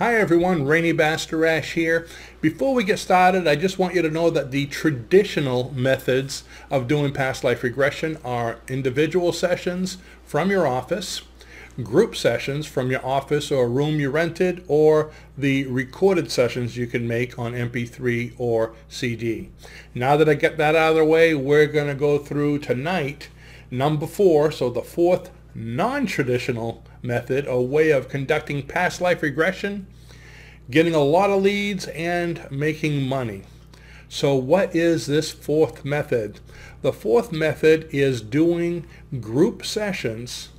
Hi everyone, Rainy Bastarash here. Before we get started, I just want you to know that the traditional methods of doing past life regression are individual sessions from your office, group sessions from your office or a room you rented, or the recorded sessions you can make on MP3 or CD. Now that I get that out of the way, we're going to go through tonight number 4, so the fourth non-traditional method or way of conducting past life regression, getting a lot of leads, and making money. So what is this fourth method? The fourth method is doing group sessions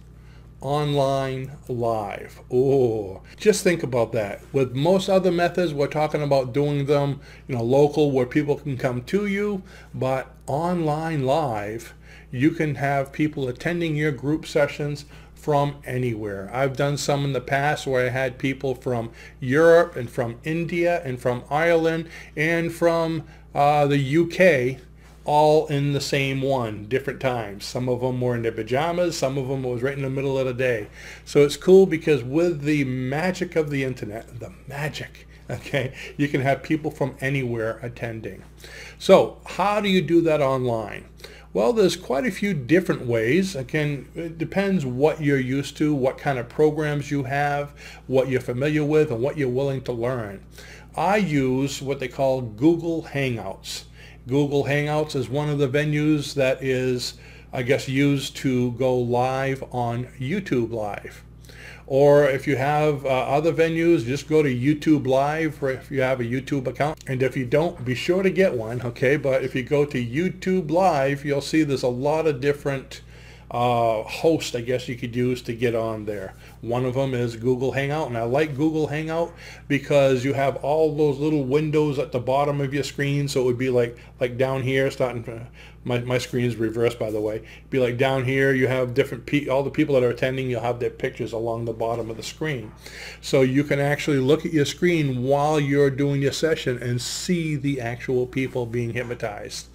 online live. Oh, just think about that. With most other methods, we're talking about doing them, local where people can come to you, but online live, you can have people attending your group sessions from anywhere. I've done some in the past where I had people from Europe and from India and from Ireland and from the UK all in the same one, different times. Some of them were in their pajamas, some of them was right in the middle of the day. So it's cool because with the magic of the internet, okay, you can have people from anywhere attending. So how do you do that online? Well, there's quite a few different ways. Again, it depends what you're used to, what kind of programs you have, what you're familiar with, and what you're willing to learn. I use what they call Google Hangouts. Google Hangouts is one of the venues that is, I guess, used to go live on YouTube Live. Or if you have other venues, just go to YouTube Live if you have a YouTube account. And if you don't, be sure to get one, okay? But if you go to YouTube Live, you'll see there's a lot of different hosts, I guess you could use to get on there. One of them is Google Hangout, and I like Google Hangout because you have all those little windows at the bottom of your screen. So it would be like down here, starting my screen is reversed, by the way. It'd be like down here, you have different all the people that are attending, you'll have their pictures along the bottom of the screen. So you can actually look at your screen while you're doing your session and see the actual people being hypnotized.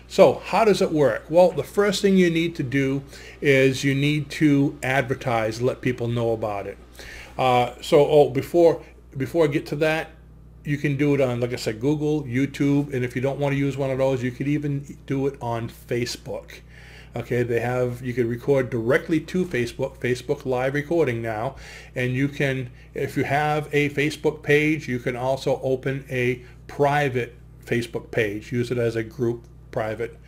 So how does it work? Well, the first thing you need to do is you need to advertise, let people know about it. Before I get to that, you can do it on, like I said, Google, YouTube, and if you don't want to use one of those, you could even do it on Facebook. Okay, you can record directly to Facebook live recording now, and you can, if you have a Facebook page, you can also open a private Facebook page, use it as a group private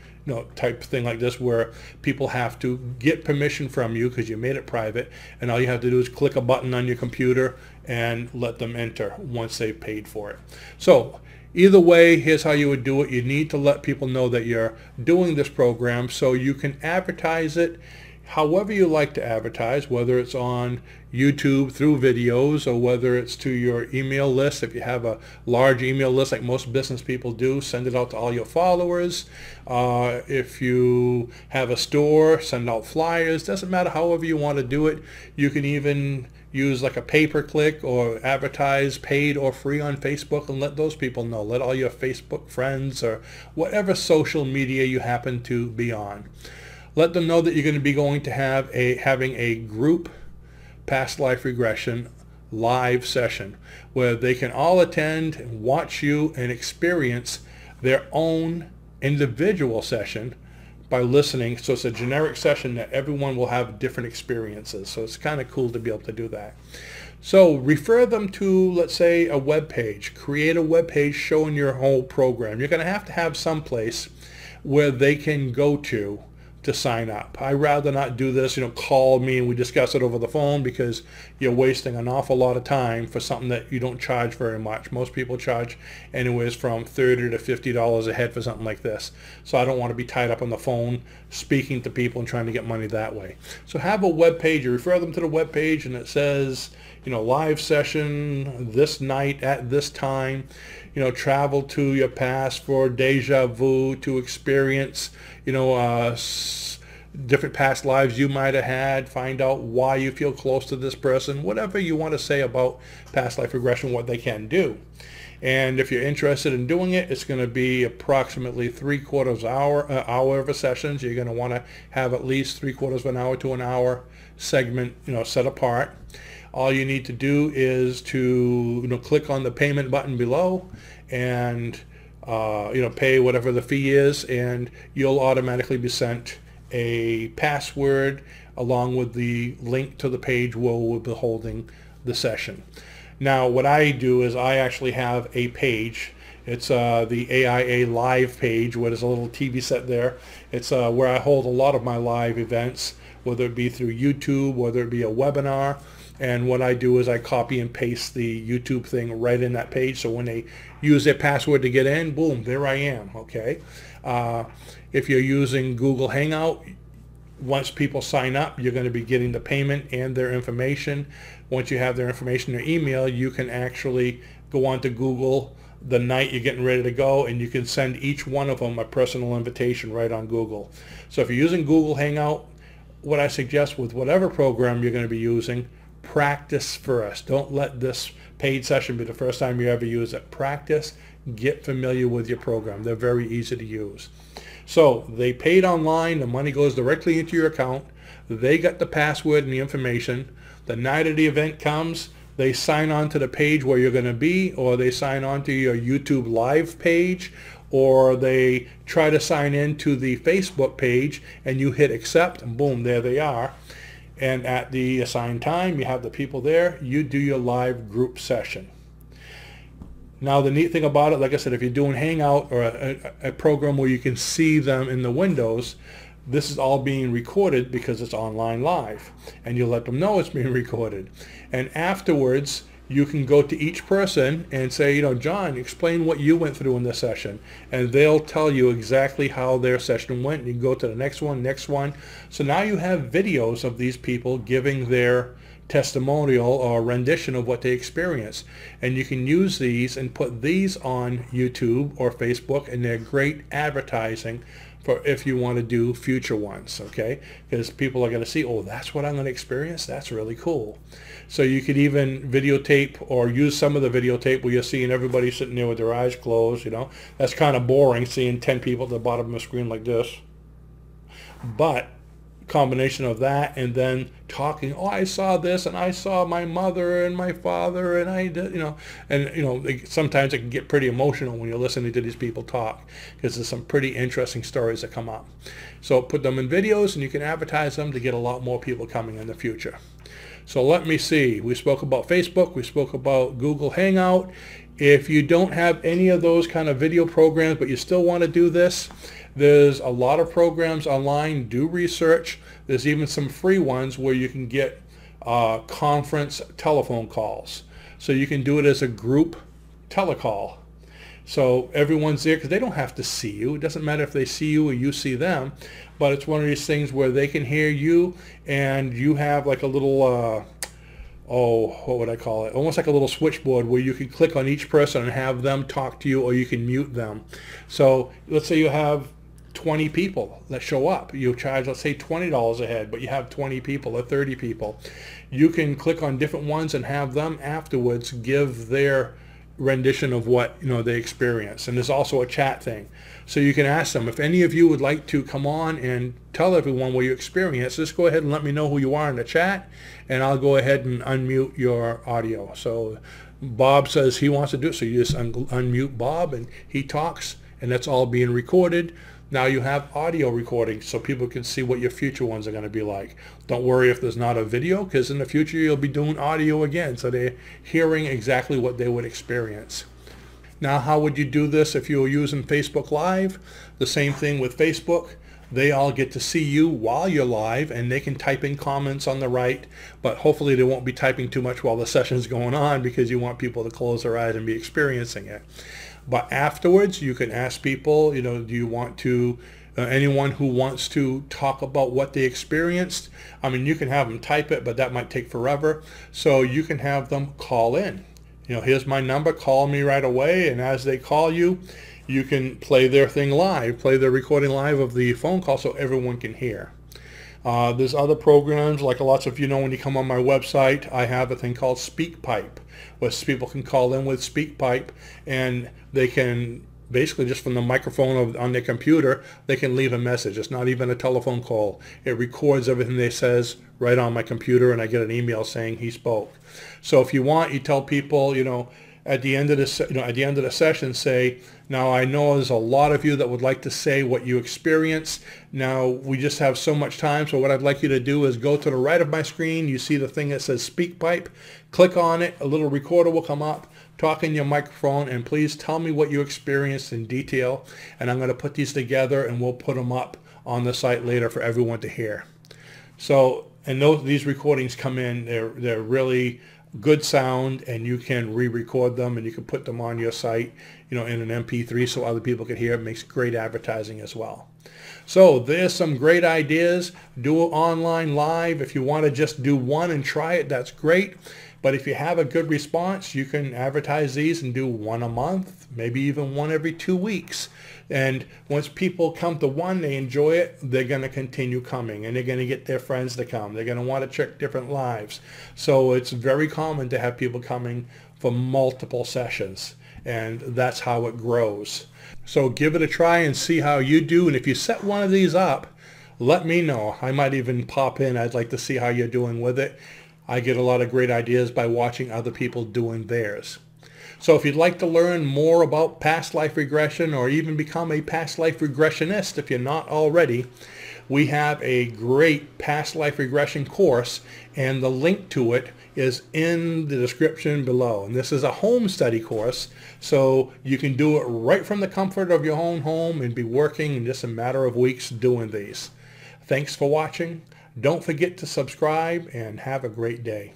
type thing like this, where people have to get permission from you because you made it private, and all you have to do is click a button on your computer and let them enter once they've paid for it. So either way, here's how you would do it. You need to let people know that you're doing this program so you can advertise it however you like to advertise, whether it's on YouTube through videos or whether it's to your email list. If you have a large email list like most business people do, send it out to all your followers. If you have a store, send out flyers. Doesn't matter, however you want to do it. You can even use like a pay-per-click or advertise paid or free on Facebook and let those people know. Let all your Facebook friends or whatever social media you happen to be on. Let them know that you're going to be having a group past life regression live session where they can all attend and watch you and experience their own individual session by listening. So it's a generic session that everyone will have different experiences. So it's kind of cool to be able to do that. So refer them to, let's say, a web page. Create a web page showing your whole program. You're going to have some place where they can go to sign up. I'd rather not do this, call me and we discuss it over the phone, because you're wasting an awful lot of time for something that you don't charge very much. Most people charge anyways from $30 to $50 a head for something like this. So I don't want to be tied up on the phone speaking to people and trying to get money that way. So have a web page. You refer them to the web page and it says, live session this night at this time. Travel to your past for deja vu, to experience, different past lives you might have had, find out why you feel close to this person, whatever you want to say about past life regression, what they can do. And if you're interested in doing it, it's going to be approximately 3/4 hour of a session. So you're going to want to have at least 3/4 of an hour to an hour segment, set apart. All you need to do is to click on the payment button below and pay whatever the fee is, and you'll automatically be sent a password along with the link to the page where we'll be holding the session. Now what I do is I actually have a page. It's the AIA live page where there's a little TV set there. It's where I hold a lot of my live events, whether it be through YouTube, whether it be a webinar. And what I do is I copy and paste the YouTube thing right in that page. So when they use their password to get in, boom, there I am, okay? If you're using Google Hangout, once people sign up, you're going to be getting the payment and their information. Once you have their information, their email, you can actually go onto Google the night you're getting ready to go, and you can send each one of them a personal invitation right on Google. So if you're using Google Hangout, what I suggest with whatever program you're going to be using, practice first. Don't let this paid session be the first time you ever use it. Practice, get familiar with your program. They're very easy to use. So they paid online, the money goes directly into your account, they got the password and the information. The night of the event comes, they sign on to the page where you're going to be, or they sign on to your YouTube live page, or they try to sign in to the Facebook page, and you hit accept, and boom, there they are. And at the assigned time, you have the people there, you do your live group session. Now the neat thing about it, like I said, if you're doing Hangout or a program where you can see them in the windows, this is all being recorded because it's online live, and you let them know it's being recorded. And afterwards, you can go to each person and say, John, explain what you went through in this session, and they'll tell you exactly how their session went. You can go to the next one. So now you have videos of these people giving their testimonial or rendition of what they experienced, and you can use these and put these on YouTube or Facebook, and they're great advertising for if you want to do future ones, okay? Because people are going to see, oh, that's what I'm going to experience. That's really cool. So you could even videotape or use some of the videotape where you're seeing everybody sitting there with their eyes closed. That's kind of boring, seeing 10 people at the bottom of the screen like this. But combination of that and then talking, oh, I saw this, and I saw my mother and my father, and I did, sometimes it can get pretty emotional when you're listening to these people talk, because there's some pretty interesting stories that come up. So put them in videos, and you can advertise them to get a lot more people coming in the future. So let me see. We spoke about Facebook. We spoke about Google Hangout. If you don't have any of those kind of video programs, but you still want to do this, there's a lot of programs online. Do research. There's even some free ones where you can get conference telephone calls. So you can do it as a group telecall. So everyone's there because they don't have to see you. It doesn't matter if they see you or you see them. But it's one of these things where they can hear you, and you have like a little what would I call it? Almost like a little switchboard where you can click on each person and have them talk to you, or you can mute them. So let's say you have 20 people that show up. You charge, let's say, $20 a head, but you have 20 people or 30 people. You can click on different ones and have them afterwards give their rendition of what they experience. And there's also a chat thing, so you can ask them, if any of you would like to come on and tell everyone what you experience, just go ahead and let me know who you are in the chat, and I'll go ahead and unmute your audio. So Bob says he wants to do it, so you just unmute Bob, and he talks, and that's all being recorded. Now you have audio recording, so people can see what your future ones are going to be like. Don't worry if there's not a video, because in the future you'll be doing audio again, so they're hearing exactly what they would experience. Now, how would you do this if you were using Facebook Live? The same thing with Facebook. They all get to see you while you're live, and they can type in comments on the right, but hopefully they won't be typing too much while the session's going on, because you want people to close their eyes and be experiencing it. But afterwards, you can ask people, do you want to, anyone who wants to talk about what they experienced, you can have them type it, but that might take forever. So you can have them call in. Here's my number, call me right away, and as they call you, you can play their thing live, play their recording live of the phone call so everyone can hear. There's other programs, like lots of when you come on my website, I have a thing called SpeakPipe, where people can call in with SpeakPipe, and they can basically just from the microphone on their computer, they can leave a message. It's not even a telephone call. It records everything they says right on my computer, and I get an email saying he spoke. So if you want, you tell people, at the end of the session, say, now I know there's a lot of you that would like to say what you experienced. Now we just have so much time, so what I'd like you to do is go to the right of my screen. You see the thing that says Speak Pipe. Click on it. A little recorder will come up. Talk in your microphone, and please tell me what you experienced in detail. And I'm going to put these together, and we'll put them up on the site later for everyone to hear. So, and these recordings come in. They're really good sound, and you can re-record them, and you can put them on your site, in an MP3 so other people can hear. It makes great advertising as well. So there's some great ideas. Do it online live. If you want to just do one and try it, that's great. But if you have a good response, you can advertise these and do one a month, maybe even one every 2 weeks. And once people come to one, they enjoy it, they're going to continue coming, and they're going to get their friends to come. They're going to want to check different lives. So it's very common to have people coming for multiple sessions, and that's how it grows. So give it a try and see how you do. And if you set one of these up, let me know. I might even pop in. I'd like to see how you're doing with it. I get a lot of great ideas by watching other people doing theirs. So if you'd like to learn more about past life regression, or even become a past life regressionist if you're not already, we have a great past life regression course, and the link to it is in the description below. And this is a home study course, so you can do it right from the comfort of your own home and be working in just a matter of weeks doing these. Thanks for watching. Don't forget to subscribe, and have a great day.